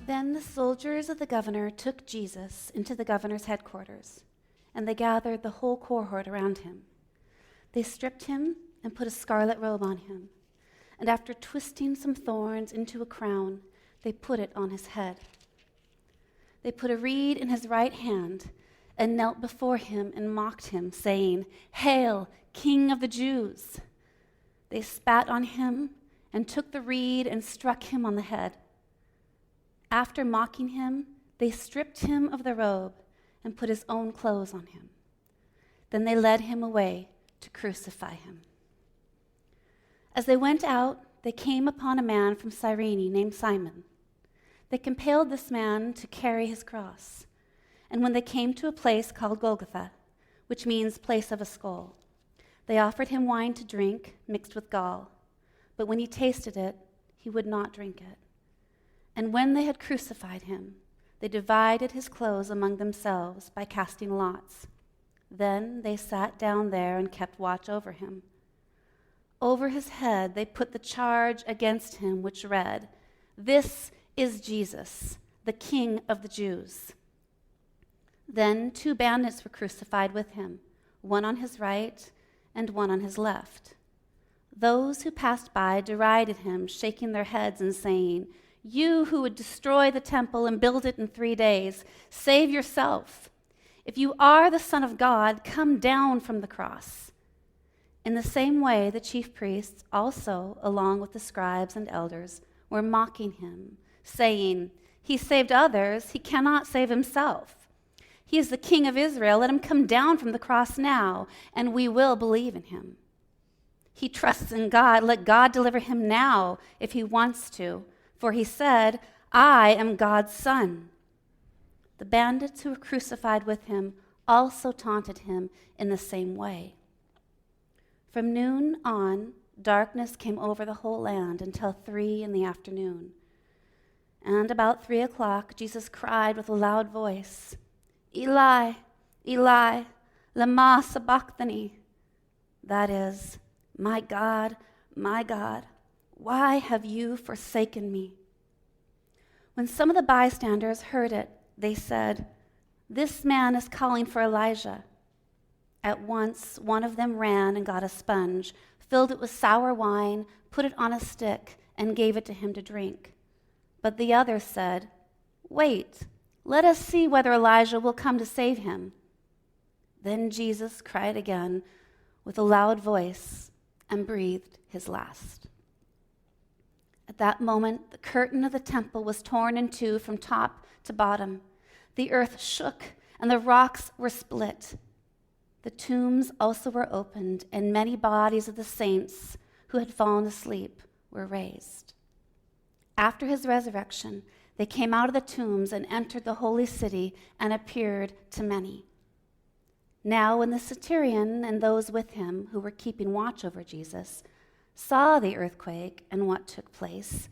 Then the soldiers of the governor took Jesus into the governor's headquarters, and they gathered the whole cohort around him. They stripped him and put a scarlet robe on him, and after twisting some thorns into a crown, they put it on his head. They put a reed in his right hand and knelt before him and mocked him, saying, "Hail, King of the Jews!" They spat on him and took the reed and struck him on the head. After mocking him, they stripped him of the robe and put his own clothes on him. Then they led him away to crucify him. As they went out, they came upon a man from Cyrene named Simon. They compelled this man to carry his cross. And when they came to a place called Golgotha, which means place of a skull, they offered him wine to drink mixed with gall. But when he tasted it, he would not drink it. And when they had crucified him, they divided his clothes among themselves by casting lots. Then they sat down there and kept watch over him. Over his head they put the charge against him, which read, "This is Jesus, the King of the Jews." Then 2 bandits were crucified with him, one on his right and one on his left. Those who passed by derided him, shaking their heads and saying, "You who would destroy the temple and build it in 3 days, save yourself. If you are the Son of God, come down from the cross." In the same way, the chief priests also, along with the scribes and elders, were mocking him, saying, "He saved others, he cannot save himself. He is the King of Israel. Let him come down from the cross now, and we will believe in him. He trusts in God. Let God deliver him now if he wants to. For he said, 'I am God's son.'" The bandits who were crucified with him also taunted him in the same way. From noon on, darkness came over the whole land until 3 p.m. And about 3 o'clock, Jesus cried with a loud voice, "Eli, Eli, lama sabachthani?" That is, my God, why have you forsaken me?" When some of the bystanders heard it, they said, "This man is calling for Elijah." At once, one of them ran and got a sponge, filled it with sour wine, put it on a stick, and gave it to him to drink. But the other said, "Wait, let us see whether Elijah will come to save him." Then Jesus cried again with a loud voice and breathed his last. At that moment, the curtain of the temple was torn in two from top to bottom. The earth shook and the rocks were split. The tombs also were opened, and many bodies of the saints who had fallen asleep were raised. After his resurrection, they came out of the tombs and entered the holy city and appeared to many. Now when the centurion and those with him who were keeping watch over Jesus saw the earthquake and what took place,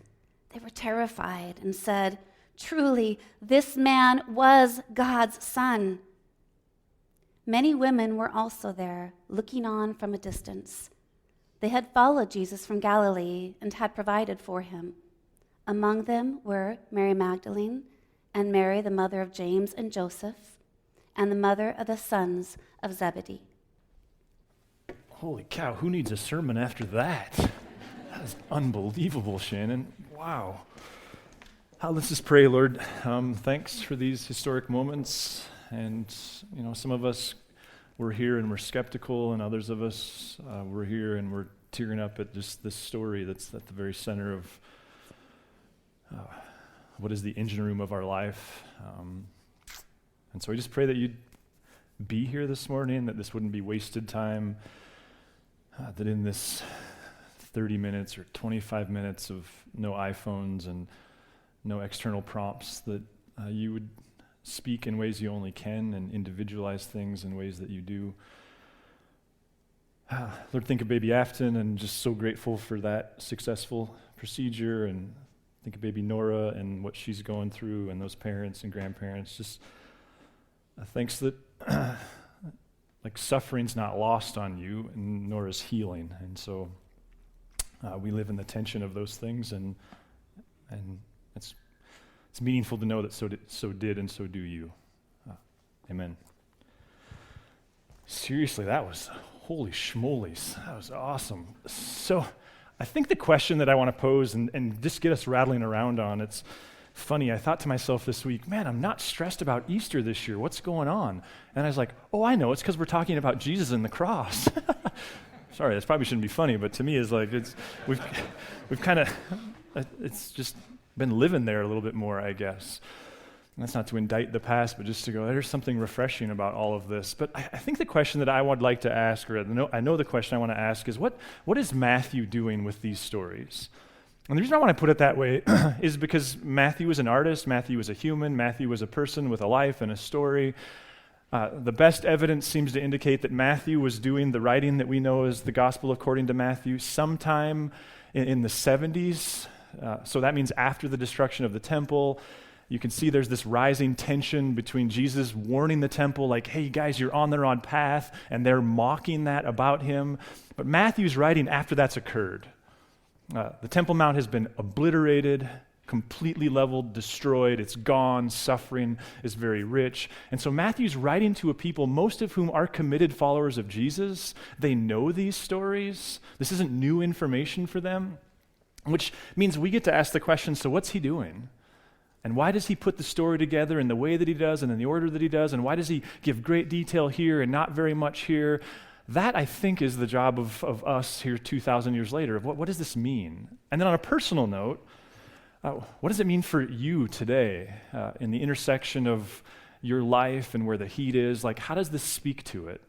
they were terrified and said, "Truly, this man was God's son." Many women were also there, looking on from a distance. They had followed Jesus from Galilee and had provided for him. Among them were Mary Magdalene and Mary, the mother of James and Joseph, and the mother of the sons of Zebedee. Holy cow, who needs a sermon after that? That is unbelievable, Shannon. Wow. Let's just pray, Lord. Thanks for these historic moments. And, some of us were here and we're skeptical, and others of us were here and we're tearing up at just this story that's at the very center of what is the engine room of our life. And so I just pray that you'd be here this morning, that this wouldn't be wasted time, that in this 30 minutes or 25 minutes of no iPhones and no external prompts, that you would speak in ways you only can and individualize things in ways that you do. Lord, think of baby Afton, and just so grateful for that successful procedure, and think of baby Nora and what she's going through, and those parents and grandparents. Just thanks that suffering's not lost on you, and nor is healing. And so we live in the tension of those things, and it's It's meaningful to know that so did and so do you. Amen. Seriously, that was, holy schmolies, that was awesome. So I think the question that I want to pose and just get us rattling around on, it's funny, I thought to myself this week, man, I'm not stressed about Easter this year. What's going on? And I was like, oh, I know. It's because we're talking about Jesus and the cross. Sorry, this probably shouldn't be funny, but to me, it's like we've kind of, it's just been living there a little bit more, I guess. And that's not to indict the past, but just to go, there's something refreshing about all of this. But I think the question that I would like to ask, or I know the question I want to ask is, what is Matthew doing with these stories? And the reason I want to put it that way is because Matthew is an artist, Matthew is a human, Matthew is a person with a life and a story. The best evidence seems to indicate that Matthew was doing the writing that we know as the Gospel according to Matthew sometime in the 70s. So that means after the destruction of the temple. You can see there's this rising tension between Jesus warning the temple, like, hey, guys, you're on the wrong path, and they're mocking that about him. But Matthew's writing after that's occurred. The Temple Mount has been obliterated, completely leveled, destroyed. It's gone. Suffering is very rich. And so Matthew's writing to a people, most of whom are committed followers of Jesus. They know these stories. This isn't new information for them, which means we get to ask the question, so what's he doing? And why does he put the story together in the way that he does and in the order that he does? And why does he give great detail here and not very much here? That, I think, is the job of us here 2,000 years later. Of what does this mean? And then on a personal note, what does it mean for you today in the intersection of your life and where the heat is? Like, how does this speak to it?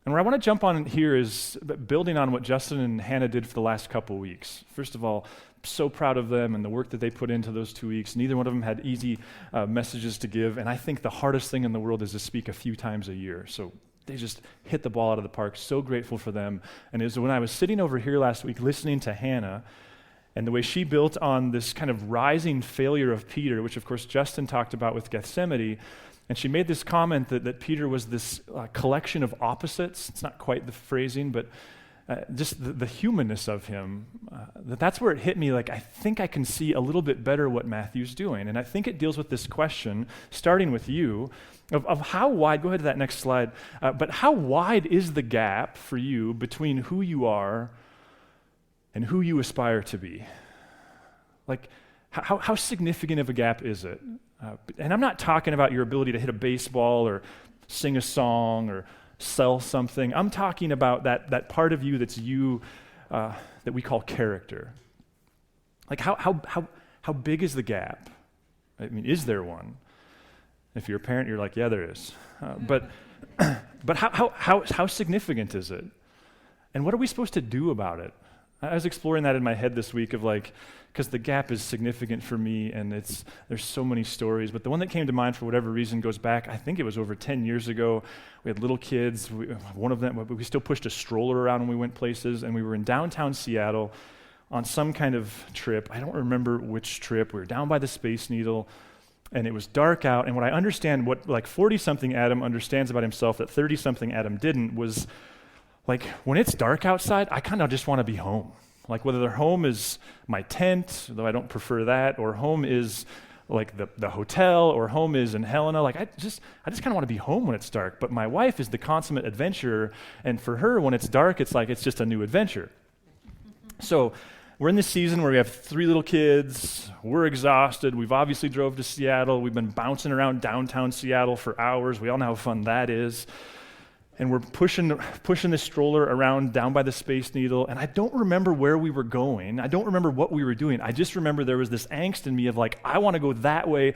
And where I want to jump on here is building on what Justin and Hannah did for the last couple weeks. First of all, so proud of them and the work that they put into those 2 weeks. Neither one of them had easy messages to give, and I think the hardest thing in the world is to speak a few times a year. So they just hit the ball out of the park. So grateful for them. And it was when I was sitting over here last week listening to Hannah and the way she built on this kind of rising failure of Peter, which of course Justin talked about with Gethsemane, and she made this comment that Peter was this collection of opposites. It's not quite the phrasing, but just the humanness of him. That's where it hit me, like I think I can see a little bit better what Matthew's doing. And I think it deals with this question, starting with you, of how wide, go ahead to that next slide, but how wide is the gap for you between who you are and who you aspire to be? Like, how significant of a gap is it? And I'm not talking about your ability to hit a baseball or sing a song or sell something. I'm talking about that part of you that's you that we call character. Like how big is the gap? I mean, is there one? If you're a parent, you're like, yeah, there is. But how significant is it? And what are we supposed to do about it? I was exploring that in my head this week of like, because the gap is significant for me and there's so many stories, but the one that came to mind for whatever reason goes back, I think it was over 10 years ago. We had little kids, one of them, we still pushed a stroller around when we went places, and we were in downtown Seattle on some kind of trip. I don't remember which trip. We were down by the Space Needle, and it was dark out, and what I understand, what like 40-something Adam understands about himself that 30-something Adam didn't, was like when it's dark outside, I kind of just want to be home. Like whether their home is my tent, though I don't prefer that, or home is like the hotel, or home is in Helena. Like I just kind of want to be home when it's dark. But my wife is the consummate adventurer, and for her, when it's dark, it's like it's just a new adventure. So we're in this season where we have 3 little kids. We're exhausted. We've obviously drove to Seattle. We've been bouncing around downtown Seattle for hours. We all know how fun that is. And we're pushing this stroller around down by the Space Needle, and I don't remember where we were going. I don't remember what we were doing. I just remember there was this angst in me of like, I want to go that way,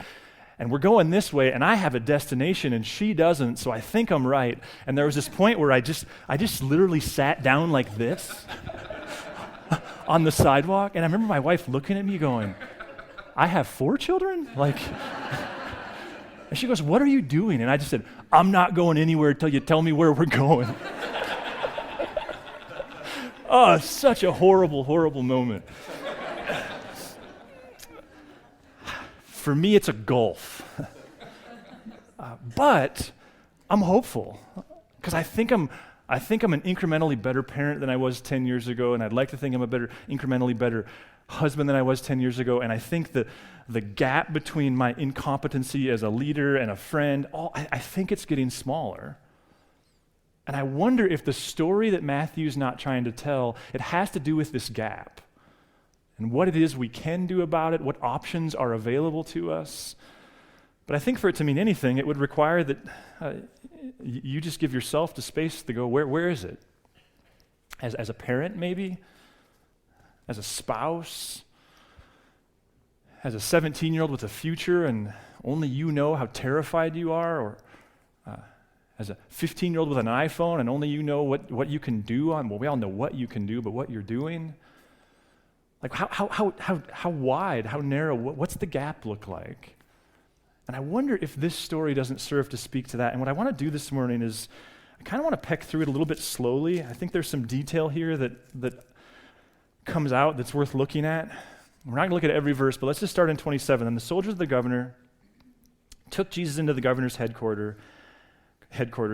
and we're going this way, and I have a destination, and she doesn't, so I think I'm right. And there was this point where I just literally sat down like this on the sidewalk, and I remember my wife looking at me going, I have 4 children? Like... And she goes, what are you doing? And I just said, I'm not going anywhere until you tell me where we're going. Oh, such a horrible, horrible moment. For me, it's a gulf. But I'm hopeful because I think I'm I think I'm an incrementally better parent than I was 10 years ago, and I'd like to think I'm a incrementally better husband than I was 10 years ago, and I think the gap between my incompetency as a leader and a friend, I think it's getting smaller. And I wonder if the story that Matthew's not trying to tell, it has to do with this gap and what it is we can do about it, what options are available to us. But I think for it to mean anything, it would require that you just give yourself the space to go, where is it? As a parent, maybe? As a spouse? As a 17-year-old with a future and only you know how terrified you are? Or as a 15-year-old with an iPhone and only you know what you can do on, well, we all know what you can do, but what you're doing? Like how wide, how narrow, what's the gap look like? And I wonder if this story doesn't serve to speak to that. And what I want to do this morning is I kind of want to peck through it a little bit slowly. I think there's some detail here that comes out that's worth looking at. We're not going to look at every verse, but let's just start in 27. And the soldiers of the governor took Jesus into the governor's headquarters,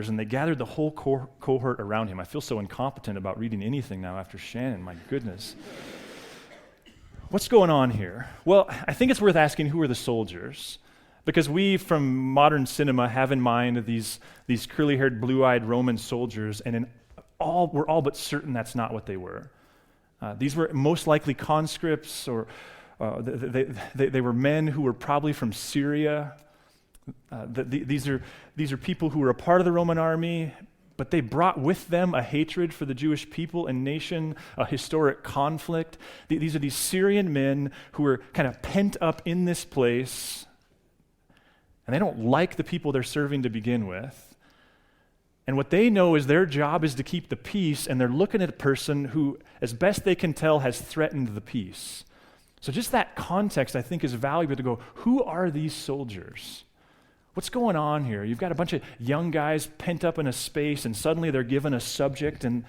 and they gathered the whole cohort around him. I feel so incompetent about reading anything now after Shannon, my goodness. What's going on here? Well, I think it's worth asking, who are the soldiers? Because we, from modern cinema, have in mind these curly-haired, blue-eyed Roman soldiers, and we're all but certain that's not what they were. These were most likely conscripts, or they were men who were probably from Syria. These are people who were a part of the Roman army, but they brought with them a hatred for the Jewish people and nation, a historic conflict. These are these Syrian men who were kind of pent up in this place, and they don't like the people they're serving to begin with. And what they know is their job is to keep the peace, and they're looking at a person who, as best they can tell, has threatened the peace. So just that context, I think, is valuable to go, who are these soldiers? What's going on here? You've got a bunch of young guys pent up in a space, and suddenly they're given a subject, and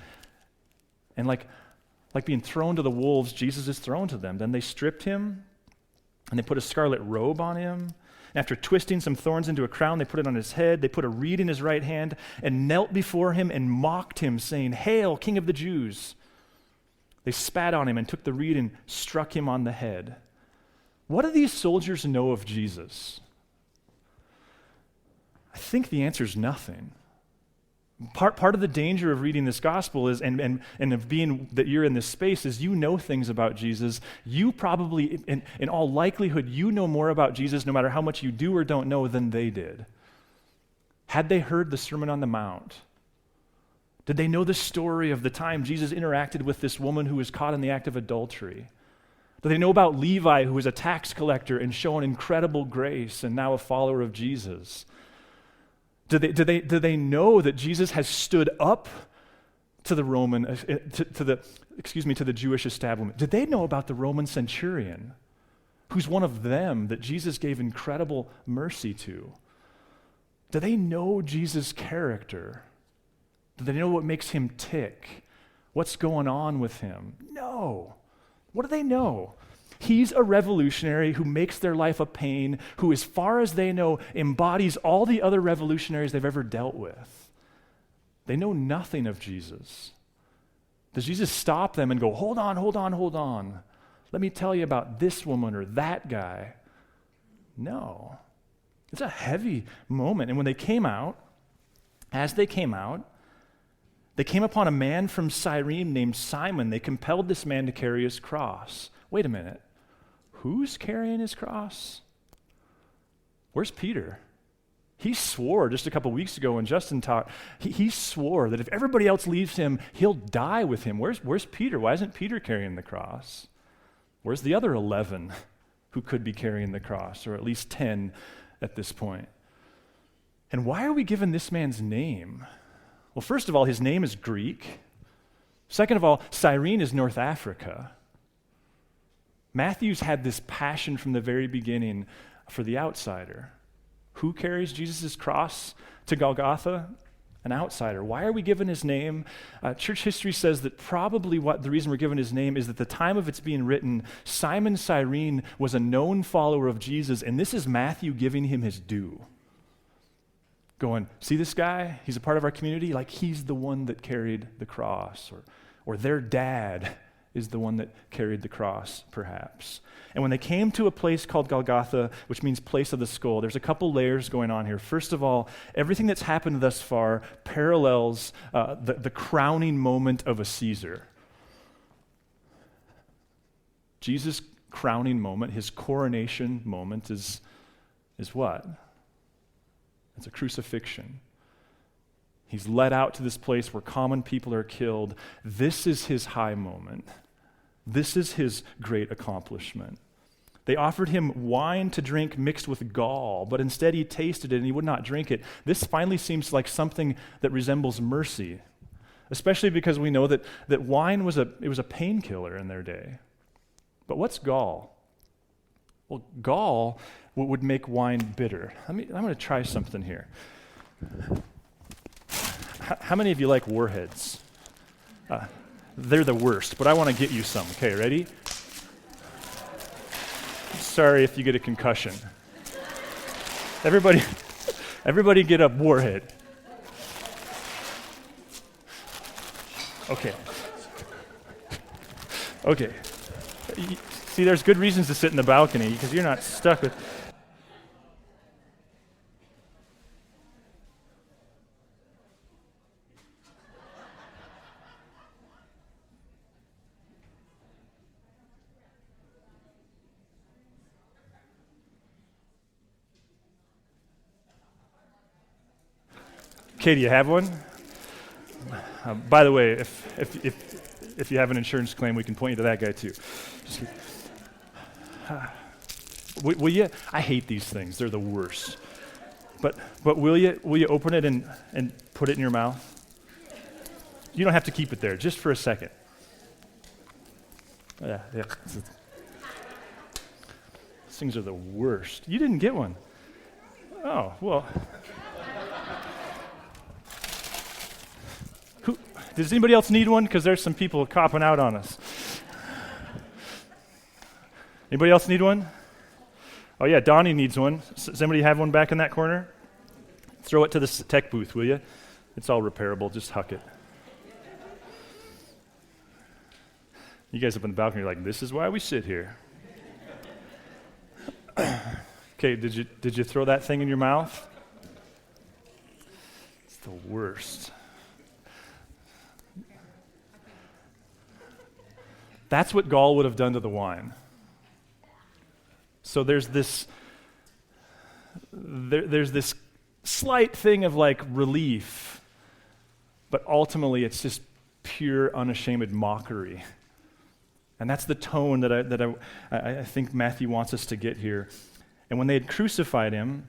like being thrown to the wolves, Jesus is thrown to them. Then they stripped him, and they put a scarlet robe on him. After twisting some thorns into a crown, they put it on his head. They put a reed in his right hand and knelt before him and mocked him, saying, "Hail, King of the Jews!" They spat on him and took the reed and struck him on the head. What do these soldiers know of Jesus? I think the answer is nothing. Part of the danger of reading this gospel is, and of being that you're in this space, is you know things about Jesus. You probably, in all likelihood, you know more about Jesus, no matter how much you do or don't know, than they did. Had they heard the Sermon on the Mount? Did they know the story of the time Jesus interacted with this woman who was caught in the act of adultery? Do they know about Levi, who was a tax collector and shown incredible grace and now a follower of Jesus? Do they know that Jesus has stood up to the to the Jewish establishment? Did they know about the Roman centurion, who's one of them that Jesus gave incredible mercy to? Do they know Jesus' character? Do they know what makes him tick? What's going on with him? No. What do they know? He's a revolutionary who makes their life a pain, who, as far as they know, embodies all the other revolutionaries they've ever dealt with. They know nothing of Jesus. Does Jesus stop them and go, hold on. Let me tell you about this woman or that guy. No. It's a heavy moment. And when they came out, they came upon a man from Cyrene named Simon. They compelled this man to carry his cross. Wait a minute. Who's carrying his cross? Where's Peter? He swore just a couple weeks ago when Justin talked, he swore that if everybody else leaves him, he'll die with him. Where's Peter? Why isn't Peter carrying the cross? Where's the other 11 who could be carrying the cross, or at least 10 at this point? And why are we given this man's name? Well, first of all, his name is Greek. Second of all, Cyrene is North Africa. Matthew's had this passion from the very beginning for the outsider. Who carries Jesus' cross to Golgotha? An outsider. Why are we given his name? Church history says that probably the reason we're given his name is that at the time of its being written, Simon Cyrene was a known follower of Jesus, and this is Matthew giving him his due. going, see this guy? He's a part of our community. Like, he's the one that carried the cross. Or their dad is the one that carried the cross, perhaps. And when they came to a place called Golgotha, which means place of the skull, there's a couple layers going on here. First of all, everything that's happened thus far parallels the crowning moment of a Caesar. Jesus' crowning moment, his coronation moment is what? It's a crucifixion. He's led out to this place where common people are killed. This is his high moment. This is his great accomplishment. They offered him wine to drink mixed with gall, but instead he tasted it and he would not drink it. This finally seems like something that resembles mercy, especially because we know that wine was a painkiller in their day. But what's gall? Well, gall would make wine bitter. I'm going to try something here. How many of you like Warheads? They're the worst, but I want to get you some. Okay, ready? Sorry if you get a concussion. Everybody get a Warhead. Okay. See, there's good reasons to sit in the balcony because you're not stuck with... Okay, do you have one? By the way, if you have an insurance claim, we can point you to that guy too. Will you? I hate these things; they're the worst. But will you open it and put it in your mouth? You don't have to keep it there, just for a second. Yeah. These things are the worst. You didn't get one. Oh well. Does anybody else need one? Because there's some people copping out on us. Anybody else need one? Oh yeah, Donnie needs one. Does anybody have one back in that corner? Throw it to the tech booth, will you? It's all repairable. Just huck it. You guys up on the balcony are like, this is why we sit here. Okay, did you throw that thing in your mouth? It's the worst. That's what gall would have done to the wine. So there's this slight thing of like relief, but ultimately it's just pure, unashamed mockery. And that's the tone that I think Matthew wants us to get here. And when they had crucified him,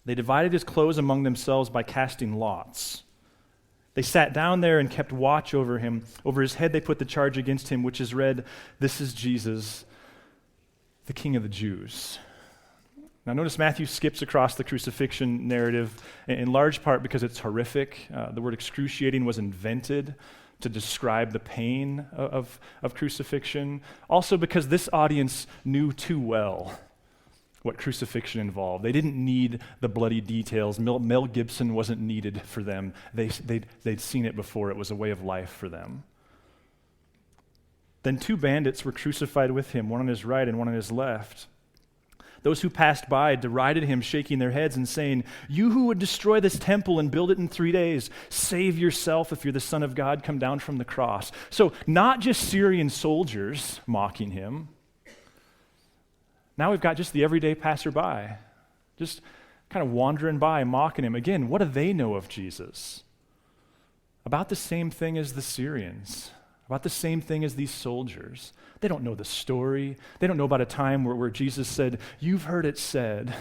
they divided his clothes among themselves by casting lots. They sat down there and kept watch over him. Over his head they put the charge against him, which is read, "This is Jesus, the King of the Jews." Now notice Matthew skips across the crucifixion narrative in large part because it's horrific. The word excruciating was invented to describe the pain of crucifixion. Also because this audience knew too well what crucifixion involved. They didn't need the bloody details. Mel Gibson wasn't needed for them. They'd seen it before. It was a way of life for them. Then 2 bandits were crucified with him, one on his right and one on his left. Those who passed by derided him, shaking their heads and saying, "You who would destroy this temple and build it in 3 days, save yourself. If you're the Son of God, come down from the cross." So not just Syrian soldiers mocking him. Now we've got just the everyday passerby, just kind of wandering by, mocking him. Again, what do they know of Jesus? About the same thing as the Syrians, about the same thing as these soldiers. They don't know the story. They don't know about a time where Jesus said, "You've heard it said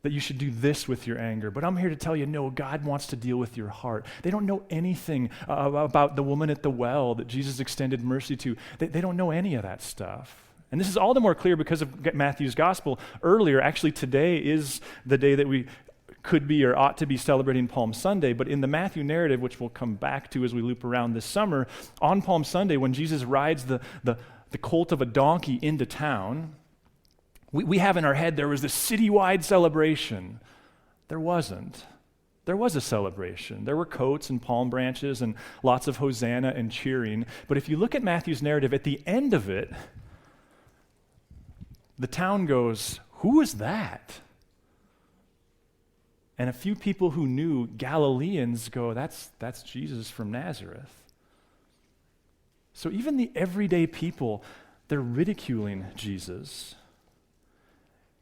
that you should do this with your anger, but I'm here to tell you, no, God wants to deal with your heart." They don't know anything about the woman at the well that Jesus extended mercy to. They don't know any of that stuff. And this is all the more clear because of Matthew's gospel. Earlier, actually today is the day that we could be or ought to be celebrating Palm Sunday, but in the Matthew narrative, which we'll come back to as we loop around this summer, on Palm Sunday, when Jesus rides the colt of a donkey into town, we have in our head there was this citywide celebration There wasn't. There was a celebration. There were coats and palm branches and lots of hosanna and cheering. But if you look at Matthew's narrative, at the end of it, the town goes, "Who is that?" And a few people who knew, Galileans, go, that's Jesus from Nazareth. So even the everyday people, they're ridiculing Jesus.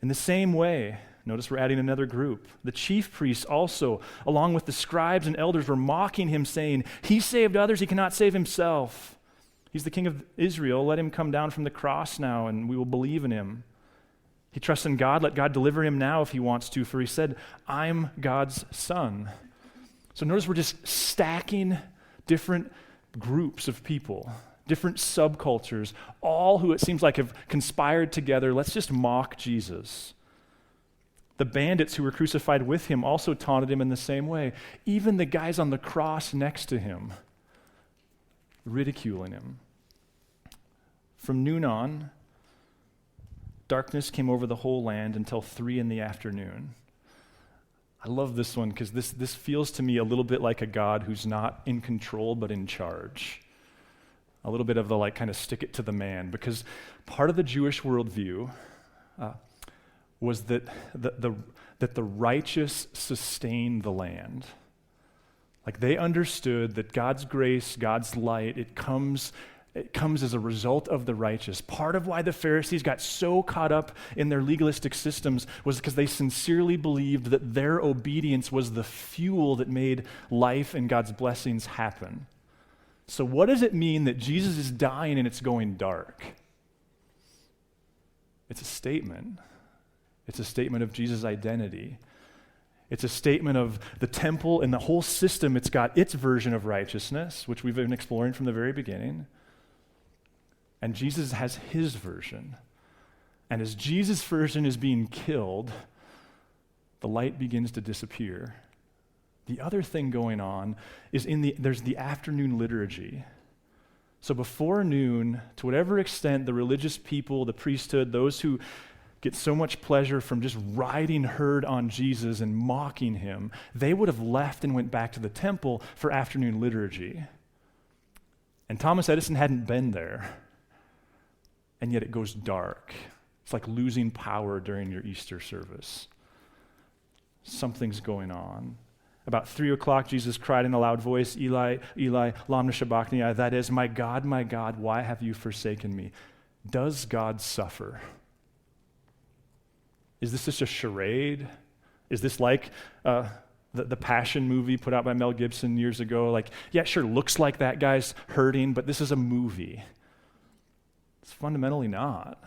In the same way, notice we're adding another group. The chief priests also, along with the scribes and elders, were mocking him, saying, "He saved others, he cannot save himself. He's the king of Israel. Let him come down from the cross now, and we will believe in him. He trusts in God. Let God deliver him now if he wants to, for he said, 'I'm God's son.'" So notice we're just stacking different groups of people, different subcultures, all who it seems like have conspired together. Let's just mock Jesus. The bandits who were crucified with him also taunted him in the same way. Even the guys on the cross next to him, ridiculing him. From noon on, darkness came over the whole land until 3 p.m. I love this one because this feels to me a little bit like a God who's not in control but in charge. A little bit of the kind of stick it to the man, because part of the Jewish worldview was that the righteous sustain the land. Like they understood that God's grace, God's light, it comes as a result of the righteous. Part of why the Pharisees got so caught up in their legalistic systems was because they sincerely believed that their obedience was the fuel that made life and God's blessings happen. So what does it mean that Jesus is dying and it's going dark? It's a statement. It's a statement of Jesus' identity. It's a statement of the temple and the whole system. It's got its version of righteousness, which we've been exploring from the very beginning. And Jesus has his version. And as Jesus' version is being killed, the light begins to disappear. The other thing going on is there's the afternoon liturgy. So before noon, to whatever extent the religious people, the priesthood, those who get so much pleasure from just riding herd on Jesus and mocking him, they would have left and went back to the temple for afternoon liturgy. And Thomas Edison hadn't been there. And yet it goes dark. It's like losing power during your Easter service. Something's going on. About 3 o'clock, Jesus cried in a loud voice, "Eli, Eli, lama sabachthani," that is, my God, why have you forsaken me?" Does God suffer? Is this just a charade? Is this like the Passion movie put out by Mel Gibson years ago? Like, yeah, it sure looks like that guy's hurting, but this is a movie. It's fundamentally not.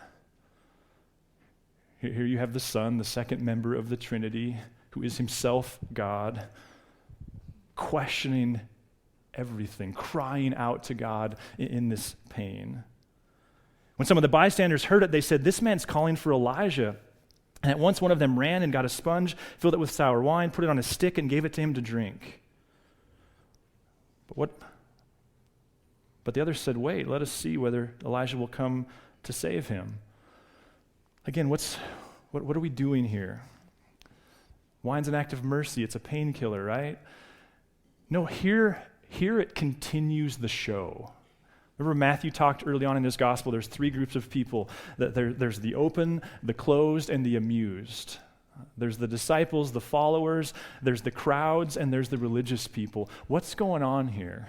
Here you have the Son, the second member of the Trinity, who is himself God, questioning everything, crying out to God in this pain. When some of the bystanders heard it, they said, "This man's calling for Elijah." And at once one of them ran and got a sponge, filled it with sour wine, put it on a stick, and gave it to him to drink. But the others said, "Wait, let us see whether Elijah will come to save him." Again, what are we doing here? Wine's an act of mercy. It's a painkiller, right? No, here it continues the show. Remember Matthew talked early on in his gospel, there's 3 groups of people. There's the open, the closed, and the amused. There's the disciples, the followers, there's the crowds, and there's the religious people. What's going on here?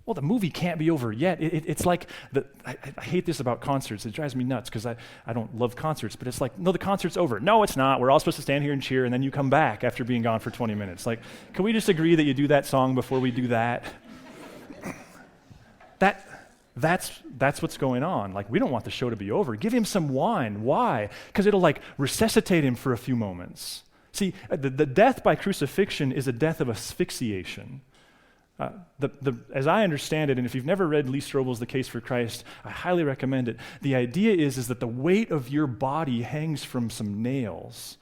Well, the movie can't be over yet. It's like, I hate this about concerts. It drives me nuts because I don't love concerts, but it's like, no, the concert's over. No, it's not. We're all supposed to stand here and cheer, and then you come back after being gone for 20 minutes. Like, can we just agree that you do that song before we do that? That's what's going on. Like, we don't want the show to be over. Give him some wine. Why? Because it'll resuscitate him for a few moments. See, the death by crucifixion is a death of asphyxiation. As I understand it, and if you've never read Lee Strobel's The Case for Christ, I highly recommend it. The idea is that the weight of your body hangs from some nails.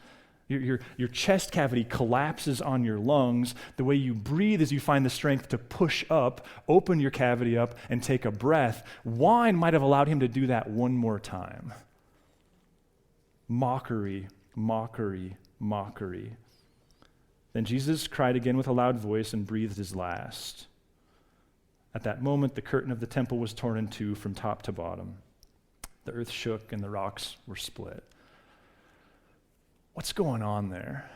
Your chest cavity collapses on your lungs. The way you breathe is you find the strength to push up, open your cavity up, and take a breath. Wine might have allowed him to do that one more time. Mockery, mockery, mockery. Then Jesus cried again with a loud voice and breathed his last. At that moment, the curtain of the temple was torn in two from top to bottom. The earth shook and the rocks were split. What's going on there?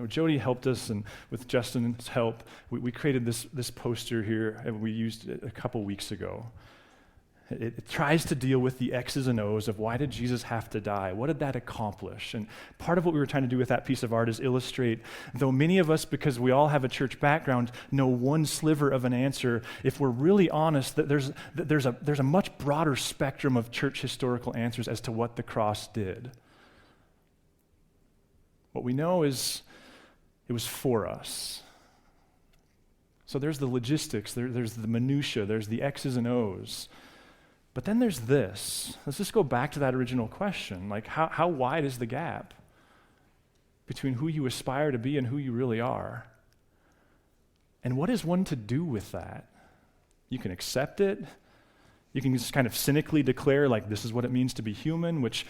Jody helped us, and with Justin's help, we created this poster here, and we used it a couple weeks ago. It tries to deal with the X's and O's of why did Jesus have to die? What did that accomplish? And part of what we were trying to do with that piece of art is illustrate, though many of us, because we all have a church background, know one sliver of an answer, if we're really honest, that there's a much broader spectrum of church historical answers as to what the cross did. What we know is it was for us. So there's the logistics, there's the minutia, there's the X's and O's. But then there's this. Let's just go back to that original question. Like, how wide is the gap between who you aspire to be and who you really are? And what is one to do with that? You can accept it. You can just kind of cynically declare, like, this is what it means to be human, which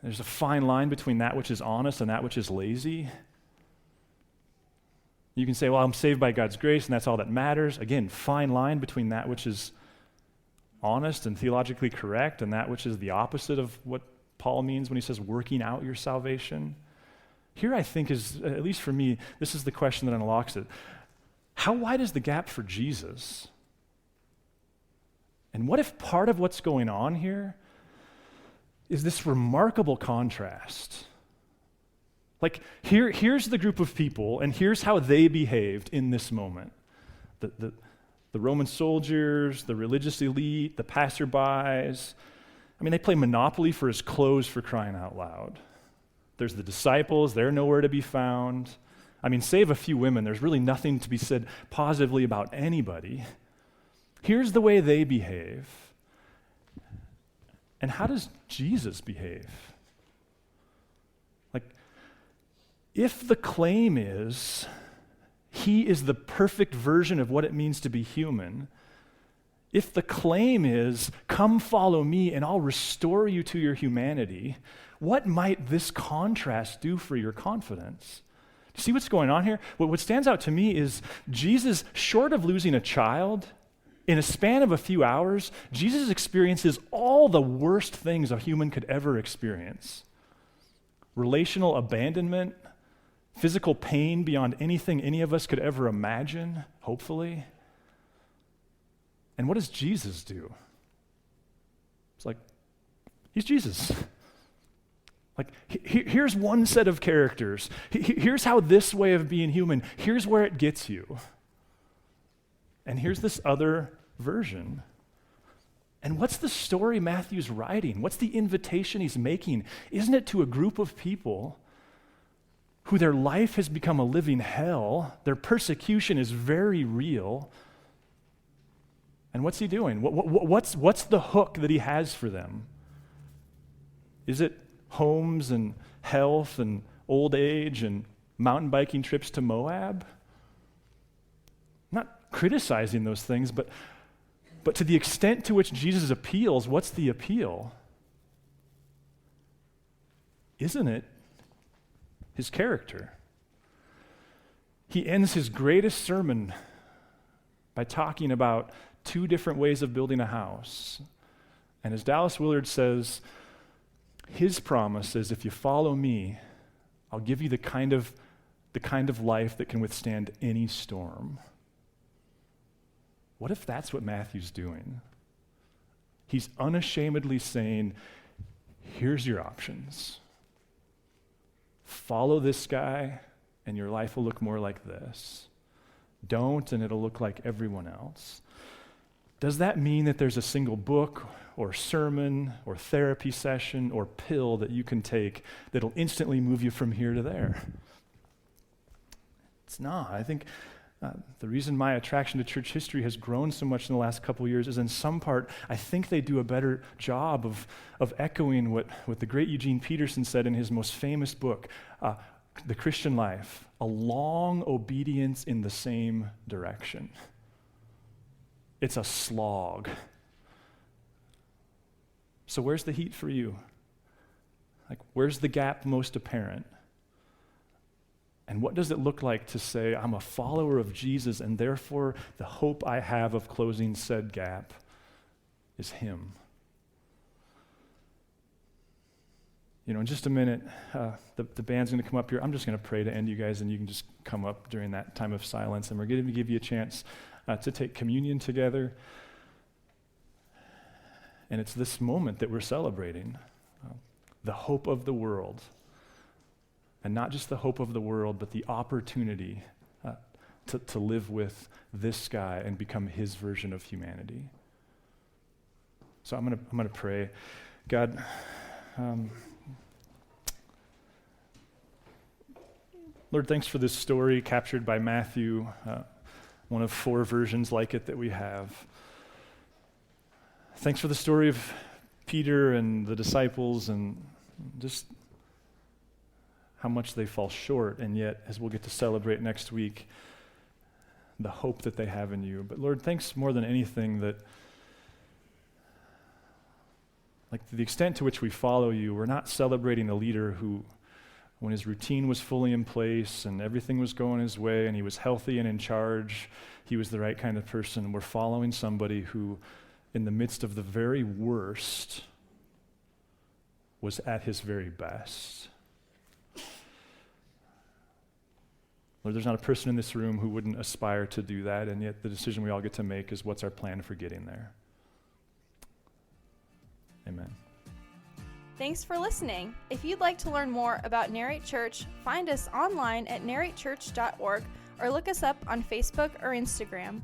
there's a fine line between that which is honest and that which is lazy. You can say, well, I'm saved by God's grace, and that's all that matters. Again, fine line between that which is honest and theologically correct and that which is the opposite of what Paul means when he says working out your salvation. Here I think is, at least for me, this is the question that unlocks it. How wide is the gap for Jesus? And what if part of what's going on here is this remarkable contrast? Like, here's the group of people, and here's how they behaved in this moment. The Roman soldiers, the religious elite, the passerbys. I mean, they play Monopoly for his clothes, for crying out loud. There's the disciples, they're nowhere to be found. I mean, save a few women, there's really nothing to be said positively about anybody. Here's the way they behave. And how does Jesus behave? Like, if the claim is he is the perfect version of what it means to be human, if the claim is, come follow me and I'll restore you to your humanity, what might this contrast do for your confidence? See what's going on here? What stands out to me is Jesus, short of losing a child, in a span of a few hours, Jesus experiences all the worst things a human could ever experience. Relational abandonment, physical pain beyond anything any of us could ever imagine, hopefully. And what does Jesus do? It's like, he's Jesus. Like, here's one set of characters. Here's how this way of being human, here's where it gets you. And here's this other version. And what's the story Matthew's writing? What's the invitation he's making? Isn't it to a group of people who their life has become a living hell, their persecution is very real, and what's he doing? What's the hook that he has for them? Is it homes and health and old age and mountain biking trips to Moab? I'm not criticizing those things, but to the extent to which Jesus appeals, what's the appeal? Isn't it his character? He ends his greatest sermon by talking about two different ways of building a house. And as Dallas Willard says, his promise is, if you follow me, I'll give you the kind of life that can withstand any storm. What if that's what Matthew's doing? He's unashamedly saying, here's your options. Follow this guy, and your life will look more like this. Don't, and it'll look like everyone else. Does that mean that there's a single book or sermon or therapy session or pill that you can take that'll instantly move you from here to there? It's not. I think the reason my attraction to church history has grown so much in the last couple of years is, in some part, I think they do a better job of echoing what the great Eugene Peterson said in his most famous book, The Christian Life, a long obedience in the same direction. It's a slog. So where's the heat for you? Like, where's the gap most apparent? And what does it look like to say, I'm a follower of Jesus, and therefore the hope I have of closing said gap is him? In just a minute, the band's going to come up here. I'm just going to pray to end you guys, and you can just come up during that time of silence. And we're going to give you a chance to take communion together. And it's this moment that we're celebrating, the hope of the world. And not just the hope of the world, but the opportunity to live with this guy and become his version of humanity. So I'm gonna pray. God, Lord, thanks for this story captured by Matthew, one of 4 versions like it that we have. Thanks for the story of Peter and the disciples and just how much they fall short, and yet, as we'll get to celebrate next week, the hope that they have in you. But Lord, thanks more than anything that, like, to the extent to which we follow you, we're not celebrating a leader who, when his routine was fully in place and everything was going his way and he was healthy and in charge, he was the right kind of person. We're following somebody who, in the midst of the very worst, was at his very best. Lord, there's not a person in this room who wouldn't aspire to do that, and yet the decision we all get to make is what's our plan for getting there. Amen. Thanks for listening. If you'd like to learn more about Narrate Church, find us online at narratechurch.org or look us up on Facebook or Instagram.